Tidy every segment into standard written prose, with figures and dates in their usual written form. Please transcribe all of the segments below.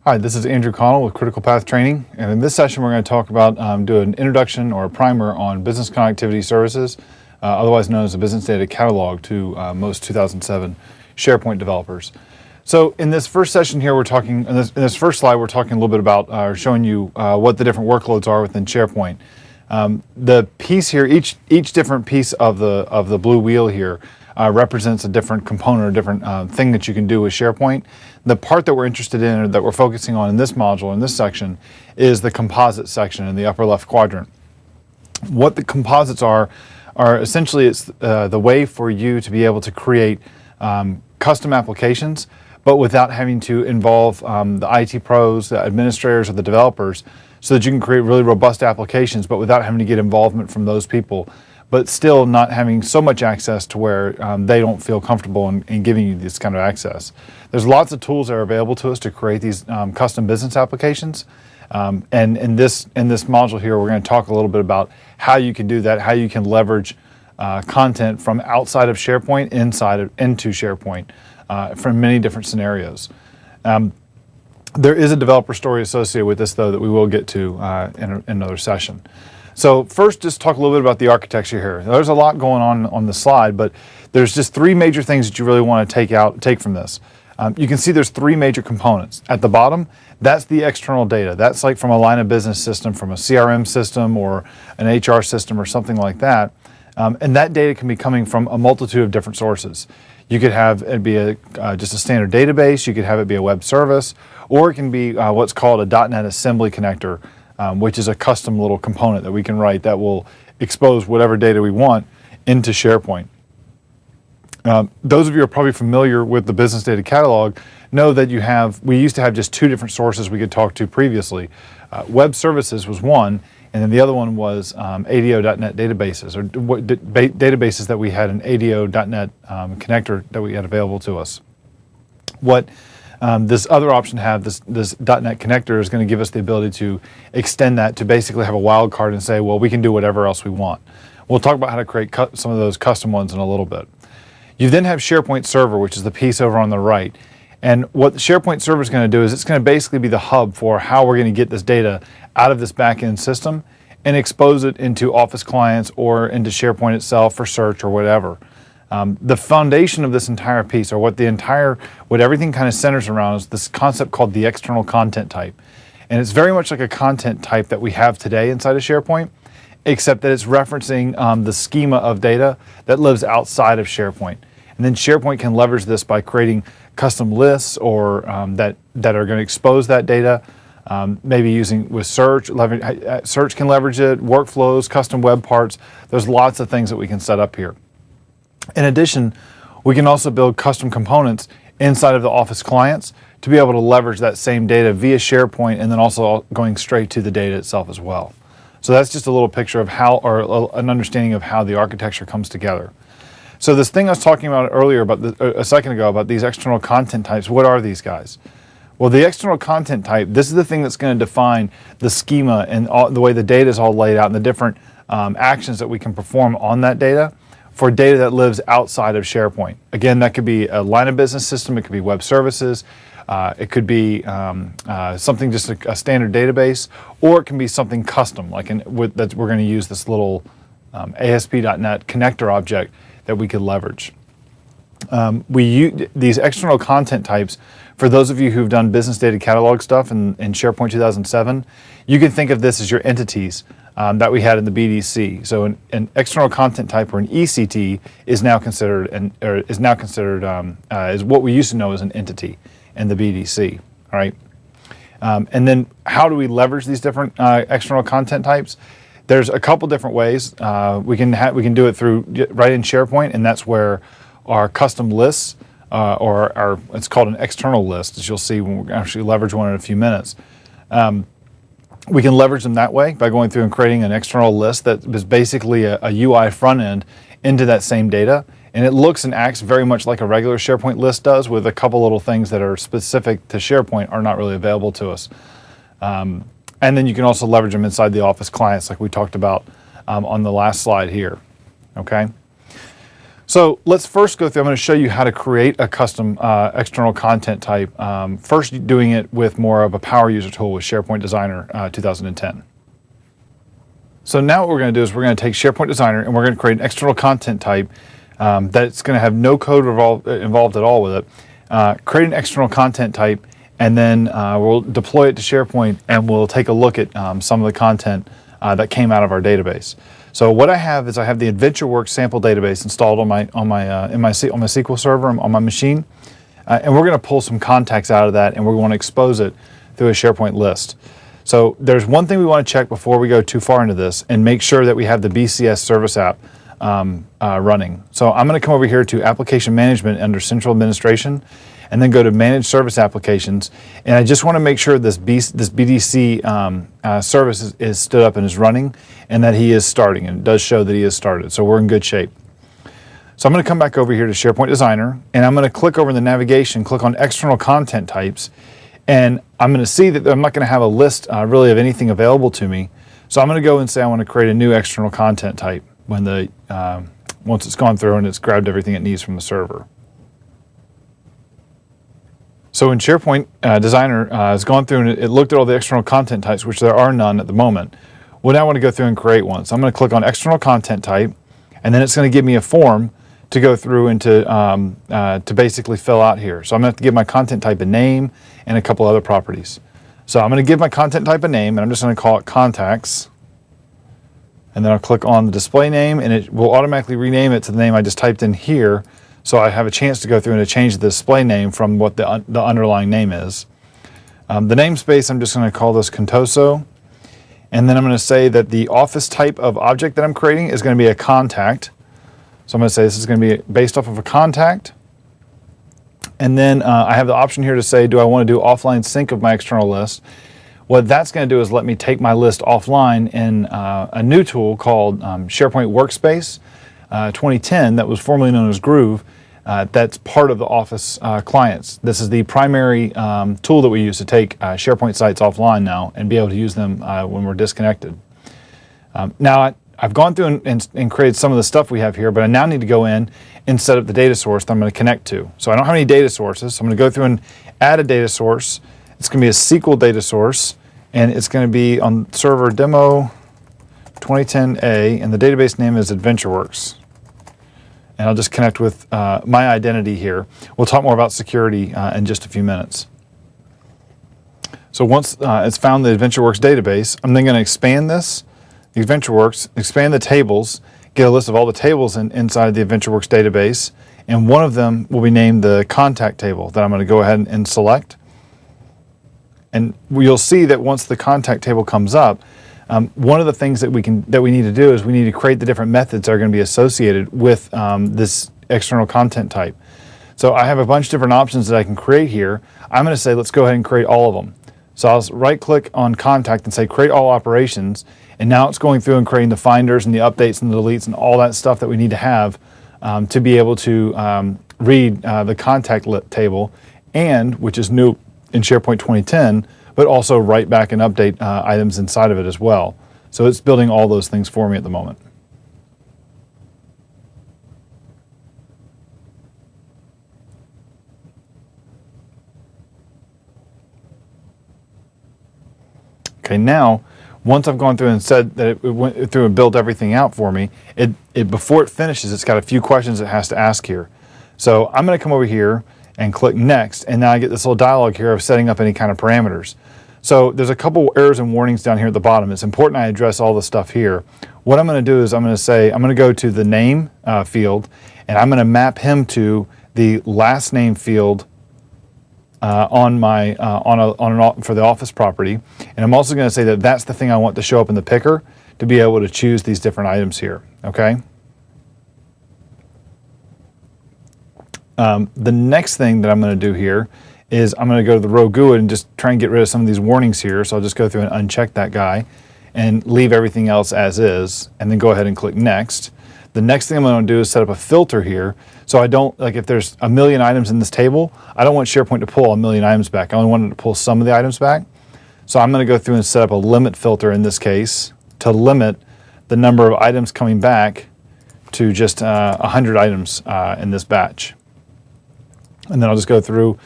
Hi, this is Andrew Connell with Critical Path Training, and in this session we're going to talk about do an introduction or a primer on business connectivity services, otherwise known as the Business Data Catalog to most 2007 SharePoint developers. So in this first session here, we're talking, in this first slide, we're talking a little bit about showing you what the different workloads are within SharePoint. The piece here, each different piece of the blue wheel here represents a different component or different thing that you can do with SharePoint. The part that we're interested in or that we're focusing on in this module, in this section, is the composite section in the upper left quadrant. What the composites are essentially it's the way for you to be able to create custom applications, but without having to involve the IT pros, the administrators, or the developers, so that you can create really robust applications, but without having to get involvement from those people, but still not having so much access to where they don't feel comfortable in giving you this kind of access. There's lots of tools that are available to us to create these custom business applications. And in this module here, we're going to talk a little bit about how you can do that, how you can leverage content from outside of SharePoint into SharePoint from many different scenarios. There is a developer story associated with this, though, that we will get to in another session. So first, just talk a little bit about the architecture here. There's a lot going on the slide, but there's just three major things that you really want to take from this. You can see there's three major components. At the bottom, that's the external data. That's like from a line of business system, from a CRM system or an HR system or something like that. And that data can be coming from a multitude of different sources. You could have it be just a standard database. You could have it be a web service, or it can be what's called a .NET assembly connector, which is a custom little component that we can write that will expose whatever data we want into SharePoint. Those of you who are probably familiar with the Business Data Catalog know that we used to have just two different sources we could talk to previously. Web services was one, and then the other one was ADO.NET databases, or databases that we had an ADO.NET connector that we had available to us. What this other option this .NET connector is going to give us the ability to extend that to basically have a wild card and say, well, we can do whatever else we want. We'll talk about how to create some of those custom ones in a little bit. You then have SharePoint Server, which is the piece over on the right. And what the SharePoint Server is going to do is it's going to basically be the hub for how we're going to get this data out of this back-end system and expose it into Office clients or into SharePoint itself for search or whatever. The foundation of this entire piece, or what everything kind of centers around, is this concept called the external content type. And it's very much like a content type that we have today inside of SharePoint, except that it's referencing the schema of data that lives outside of SharePoint. And then SharePoint can leverage this by creating custom lists or that are going to expose that data, maybe using with search. Search can leverage it, workflows, custom web parts. There's lots of things that we can set up here. In addition, we can also build custom components inside of the Office clients to be able to leverage that same data via SharePoint and then also going straight to the data itself as well. So that's just a little picture of an understanding of how the architecture comes together. So this thing I was talking about earlier, a second ago, about these external content types, what are these guys? Well, the external content type, this is the thing that's going to define the schema and the way the data is all laid out and the different actions that we can perform on that data for data that lives outside of SharePoint. Again, that could be a line of business system, it could be web services, it could be something just a standard database, or it can be something custom, like that we're going to use this little ASP.NET connector object that we could leverage. We use these external content types. For those of you who've done business data catalog stuff in SharePoint 2007, you can think of this as your entities that we had in the BDC. So an external content type, or an ECT, is now considered is what we used to know as an entity in the BDC. All right. And then how do we leverage these different external content types? There's a couple different ways. We can do it through right in SharePoint, and that's where our custom lists, it's called an external list, as you'll see when we actually leverage one in a few minutes. We can leverage them that way by going through and creating an external list that is basically a UI front end into that same data. And it looks and acts very much like a regular SharePoint list does, with a couple little things that are specific to SharePoint are not really available to us. And then you can also leverage them inside the Office clients like we talked about on the last slide here. Okay. So let's first go through, I'm going to show you how to create a custom external content type, first doing it with more of a power user tool with SharePoint Designer 2010. So now what we're going to do is we're going to take SharePoint Designer and we're going to create an external content type that's going to have no code involved at all with it. Create an external content type, and then we'll deploy it to SharePoint, and we'll take a look at some of the content that came out of our database. So what I have is I have the AdventureWorks sample database installed on my SQL server on my machine, and we're going to pull some contacts out of that, and we're going to expose it through a SharePoint list. So there's one thing we want to check before we go too far into this, and make sure that we have the BCS service app running. So I'm going to come over here to Application Management under Central Administration, and then go to Manage Service Applications. And I just want to make sure this BDC service is stood up and is running, and that he is starting. And it does show that he is started, so we're in good shape. So I'm going to come back over here to SharePoint Designer, and I'm going to click over in the navigation, click on External Content Types, and I'm going to see that I'm not going to have a list really of anything available to me. So I'm going to go and say I want to create a new external content type when once it's gone through and it's grabbed everything it needs from the server. So in SharePoint Designer has gone through and it looked at all the external content types, which there are none at the moment. Well, now I want to go through and create one. So I'm going to click on External Content Type, and then it's going to give me a form to go through and to basically fill out here. So I'm going to have to give my content type a name and a couple other properties. So I'm going to give my content type a name, and I'm just going to call it Contacts. And then I'll click on the display name, and it will automatically rename it to the name I just typed in here. So I have a chance to go through and to change the display name from what the underlying name is. The namespace, I'm just going to call this Contoso. And then I'm going to say that the office type of object that I'm creating is going to be a contact. So I'm going to say this is going to be based off of a contact. And then I have the option here to say, do I want to do offline sync of my external list? What that's going to do is let me take my list offline in a new tool called SharePoint Workspace 2010 that was formerly known as Groove. That's part of the Office clients. This is the primary tool that we use to take SharePoint sites offline now and be able to use them when we're disconnected. Now I've gone through and created some of the stuff we have here, but I now need to go in and set up the data source that I'm going to connect to. So I don't have any data sources, so I'm going to go through and add a data source. It's going to be a SQL data source, and it's going to be on server demo 2010A, and the database name is AdventureWorks. And I'll just connect with my identity here. We'll talk more about security in just a few minutes. So once it's found the AdventureWorks database, I'm then going to expand this, AdventureWorks, expand the tables, get a list of all the tables inside the AdventureWorks database, and one of them will be named the contact table that I'm going to go ahead and select. And you'll see that once the contact table comes up, one of the things that we need to do is we need to create the different methods that are going to be associated with this external content type. So I have a bunch of different options that I can create here. I'm going to say let's go ahead and create all of them. So I'll right click on contact and say create all operations, and now it's going through and creating the finders and the updates and the deletes and all that stuff that we need to have to be able to read the contact table, and which is new in SharePoint 2010, but also write back and update items inside of it as well. So it's building all those things for me at the moment. Okay, now, once I've gone through and said that it went through and built everything out for me, before it finishes, it's got a few questions it has to ask here. So I'm going to come over here and click Next, and now I get this little dialog here of setting up any kind of parameters. So there's a couple errors and warnings down here at the bottom. It's important I address all the stuff here. What I'm going to do is I'm going to go to the name field, and I'm going to map him to the last name field for the office property. And I'm also going to say that that's the thing I want to show up in the picker to be able to choose these different items here. Okay. The next thing that I'm going to do here is I'm going to go to the row GUID and just try and get rid of some of these warnings here. So I'll just go through and uncheck that guy and leave everything else as is, and then go ahead and click Next. The next thing I'm going to do is set up a filter here. So I don't, like if there's a million items in this table, I don't want SharePoint to pull a million items back. I only want it to pull some of the items back. So I'm going to go through and set up a limit filter in this case to limit the number of items coming back to just 100 items in this batch. And then I'll just go through.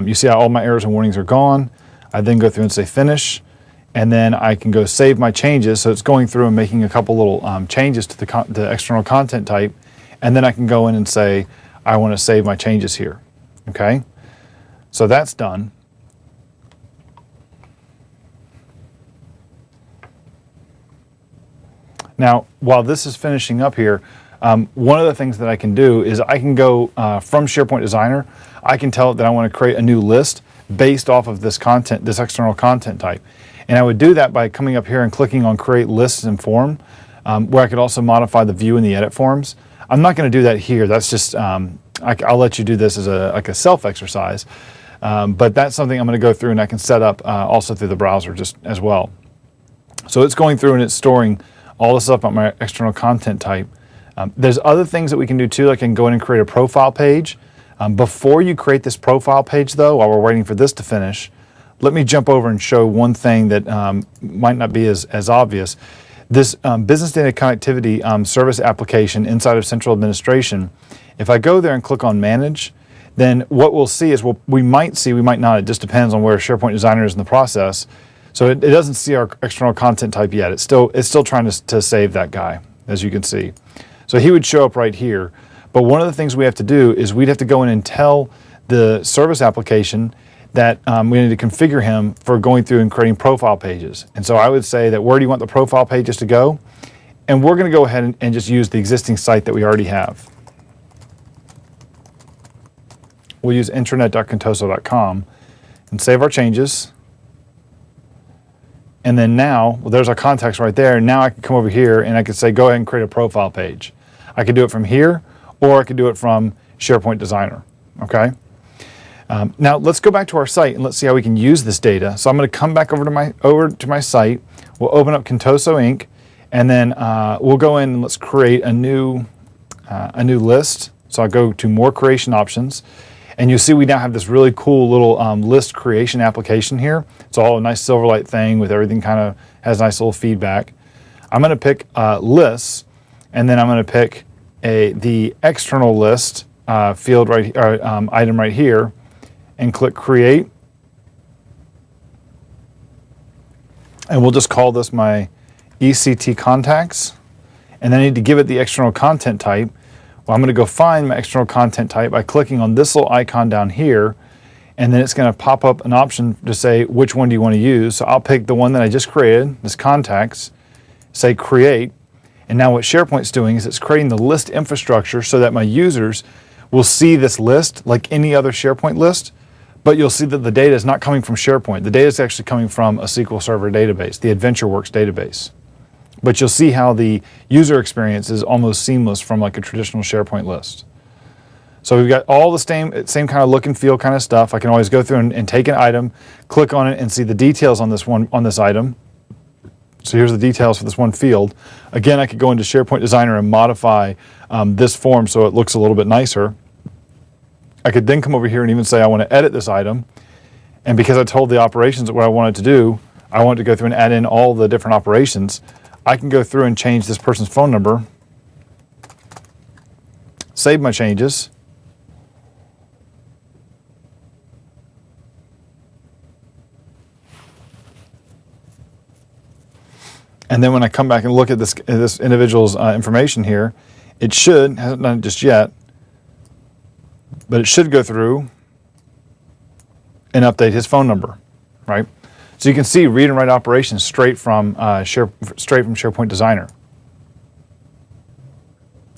You see how all my errors and warnings are gone. I then go through and say finish, and then I can go save my changes. So it's going through and making a couple little changes to the external content type, and then I can go in and say I want to save my changes here. Okay, so that's done. Now, while this is finishing up here, one of the things that I can do is I can go from SharePoint Designer. I can tell it that I want to create a new list based off of this content, this external content type. And I would do that by coming up here and clicking on Create Lists and Form, where I could also modify the view and the edit forms. I'm not going to do that here. That's just, I'll let you do this as like a self-exercise. But that's something I'm going to go through and I can set up also through the browser just as well. So it's going through and it's storing all the stuff about my external content type. There's other things that we can do too. I can go in and create a profile page. Before you create this profile page though, while we're waiting for this to finish, let me jump over and show one thing that might not be as obvious. This Business Data Connectivity Service application inside of Central Administration, if I go there and click on Manage, then what we'll see is we might see, we might not, it just depends on where SharePoint Designer is in the process. So it doesn't see our external content type yet. It's still trying to save that guy, as you can see. So he would show up right here. But one of the things we have to do is we'd have to go in and tell the service application that we need to configure him for going through and creating profile pages. And so I would say that where do you want the profile pages to go? And we're going to go ahead and just use the existing site that we already have. We'll use intranet.contoso.com and save our changes. And then now, well, there's our context right there. Now I can come over here and I could say, go ahead and create a profile page. I could do it from here, or I could do it from SharePoint Designer, okay? Now let's go back to our site and let's see how we can use this data. So I'm going to come back over to my site. We'll open up Contoso Inc. And then we'll go in and let's create a new list. So I'll go to More Creation Options. And you see we now have this really cool little list creation application here. It's all a nice Silverlight thing with everything kind of has nice little feedback. I'm going to pick lists, and then I'm going to pick the external list field right item right here, and click Create. And we'll just call this my ECT contacts. And then I need to give it the external content type. Well, I'm going to go find my external content type by clicking on this little icon down here, and then it's going to pop up an option to say which one do you want to use. So I'll pick the one that I just created, this contacts, say Create, and now what SharePoint's doing is it's creating the list infrastructure so that my users will see this list like any other SharePoint list, but you'll see that the data is not coming from SharePoint. The data is actually coming from a SQL Server database, the AdventureWorks database. But you'll see how the user experience is almost seamless from like a traditional SharePoint list. So we've got all the same kind of look and feel kind of stuff. I can always go through and take an item, click on it, and see the details on this item. So here's the details for this one field. Again, I could go into SharePoint Designer and modify this form so it looks a little bit nicer. I could then come over here and even say I want to edit this item. And because I told the operations what I wanted to do, I want to go through and add in all the different operations. I can go through and change this person's phone number, save my changes, and then when I come back and look at this individual's information here, it hasn't done it just yet, but it should go through and update his phone number, right? So you can see read and write operations straight from SharePoint Designer.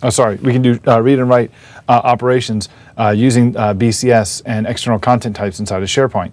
Oh, sorry, we can do read and write operations using BCS and external content types inside of SharePoint.